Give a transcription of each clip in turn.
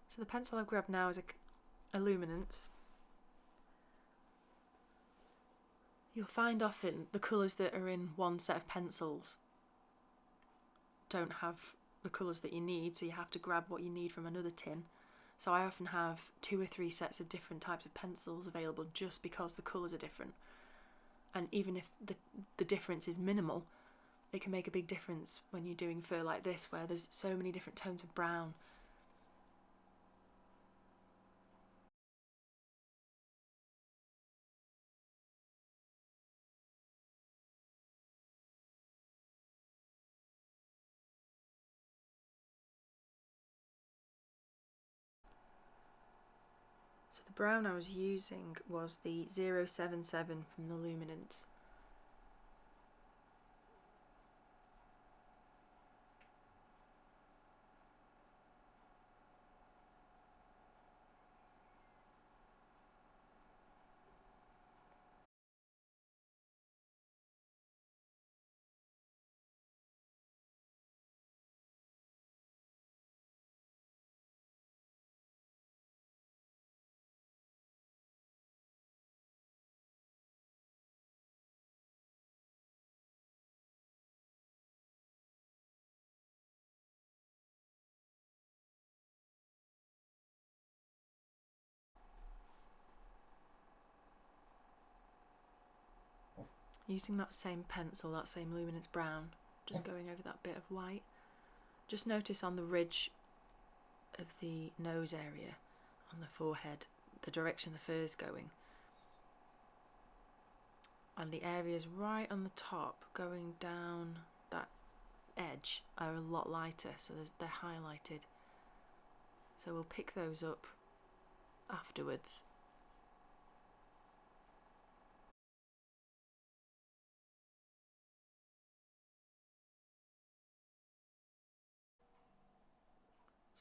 So the pencil I've grabbed now is a luminance. You'll find often the colours that are in one set of pencils don't have the colours that you need, so you have to grab what you need from another tin. So I often have 2 or 3 sets of different types of pencils available just because the colours are different. And even if the difference is minimal, it can make a big difference when you're doing fur like this, where there's so many different tones of brown. So the brown I was using was the 077 from the Luminance. Using that same pencil, that same Luminance brown, just going over that bit of white. Just notice on the ridge of the nose area, on the forehead, the direction the fur's going. And the areas right on the top going down that edge are a lot lighter, so they're highlighted. So we'll pick those up afterwards.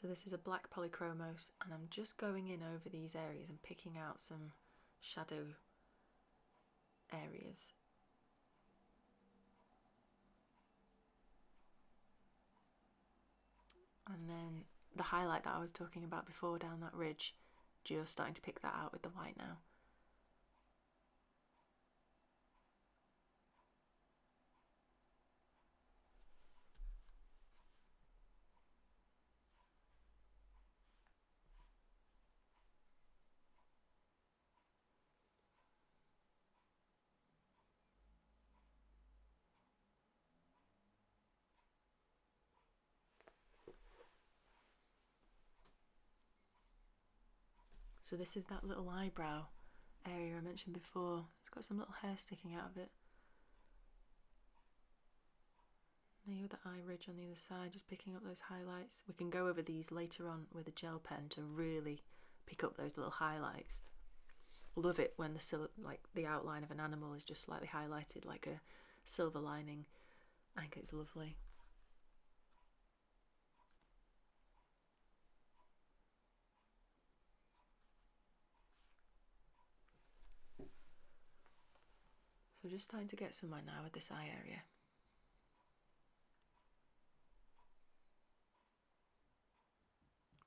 So this is a black polychromos, and I'm just going in over these areas and picking out some shadow areas. And then the highlight that I was talking about before down that ridge, just starting to pick that out with the white now. So this is that little eyebrow area I mentioned before. It's got some little hair sticking out of it. The other eye ridge on the other side, just picking up those highlights. We can go over these later on with a gel pen to really pick up those little highlights. Love it when the outline of an animal is just slightly highlighted like a silver lining. I think it's lovely. So just starting to get somewhere now with this eye area.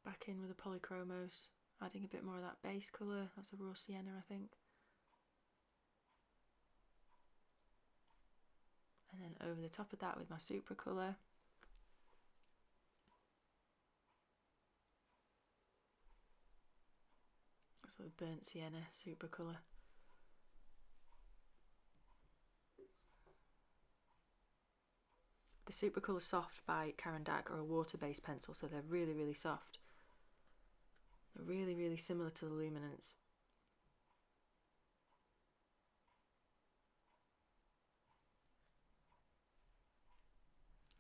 Back in with the polychromos, adding a bit more of that base colour. That's a raw sienna, I think. And then over the top of that with my supra colour. That's a burnt sienna supra colour. The Supra Colour Soft by Caran d'Ac are a water-based pencil, so they're really, really soft. They're really, really similar to the Luminance.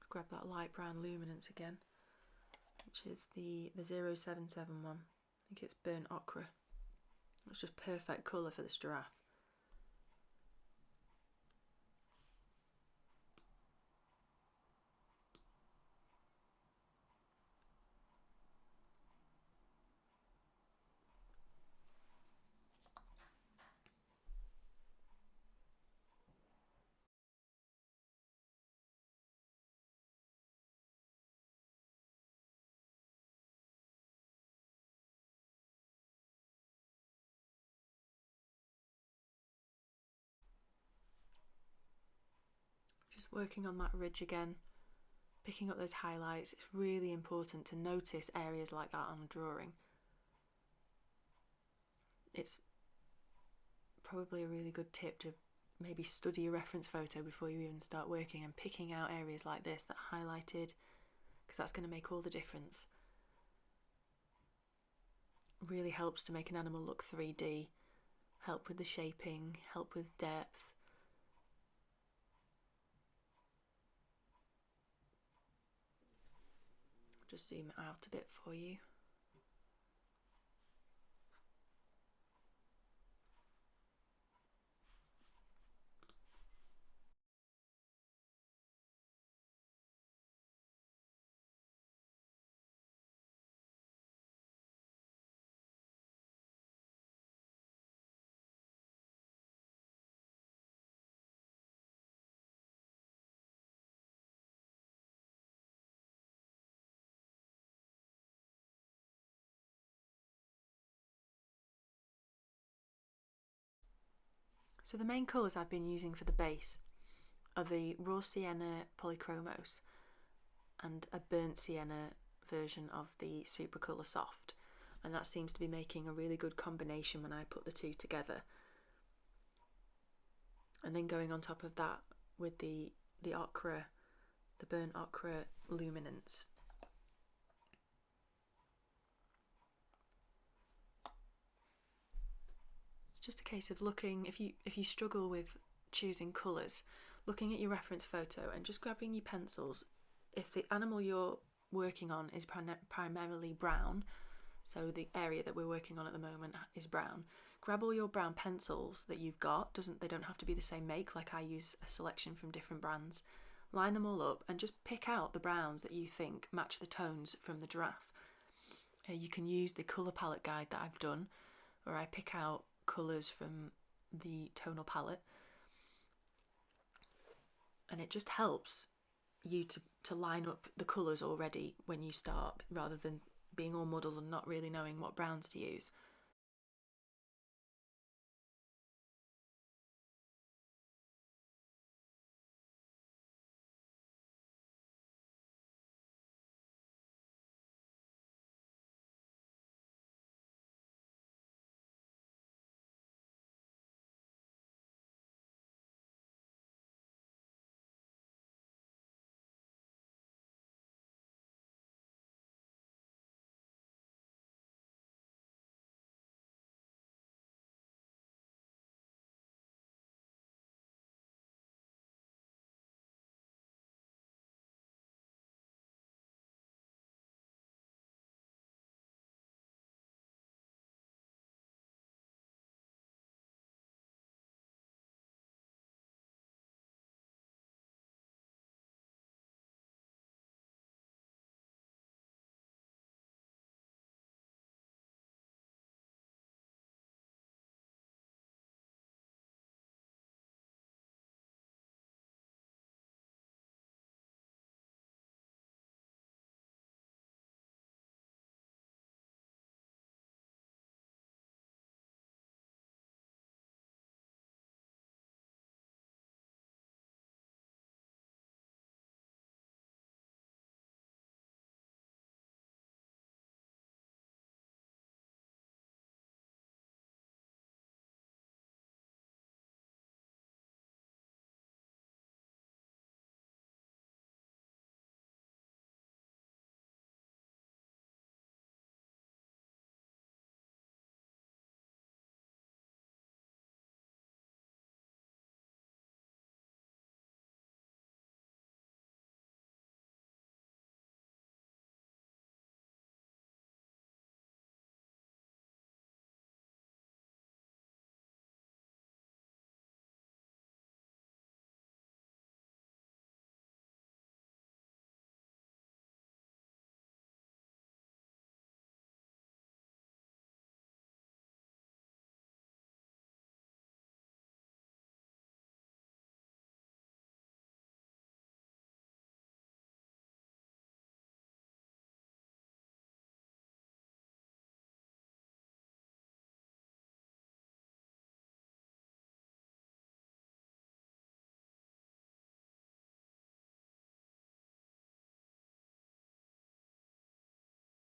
Grab that light brown Luminance again, which is the 077 one. I think it's burnt ochre. It's just perfect colour for this giraffe. Just working on that ridge again, picking up those highlights. It's really important to notice areas like that on a drawing. It's probably a really good tip to maybe study a reference photo before you even start working, and picking out areas like this that are highlighted, because that's going to make all the difference. Really helps to make an animal look 3D, help with the shaping, help with depth. Just zoom it out a bit for you. So the main colours I've been using for the base are the raw sienna polychromos and a burnt sienna version of the Supra Colour Soft, and that seems to be making a really good combination when I put the two together. And then going on top of that with the ochre, the burnt ochre luminance. It's just a case of looking, if you struggle with choosing colours, looking at your reference photo and just grabbing your pencils. If the animal you're working on is primarily brown, so the area that we're working on at the moment is brown, grab all your brown pencils that you've got. They don't have to be the same make, like I use a selection from different brands. Line them all up and just pick out the browns that you think match the tones from the giraffe. You can use the colour palette guide that I've done, where I pick out colours from the tonal palette, and it just helps you to line up the colours already when you start, rather than being all muddled and not really knowing what browns to use.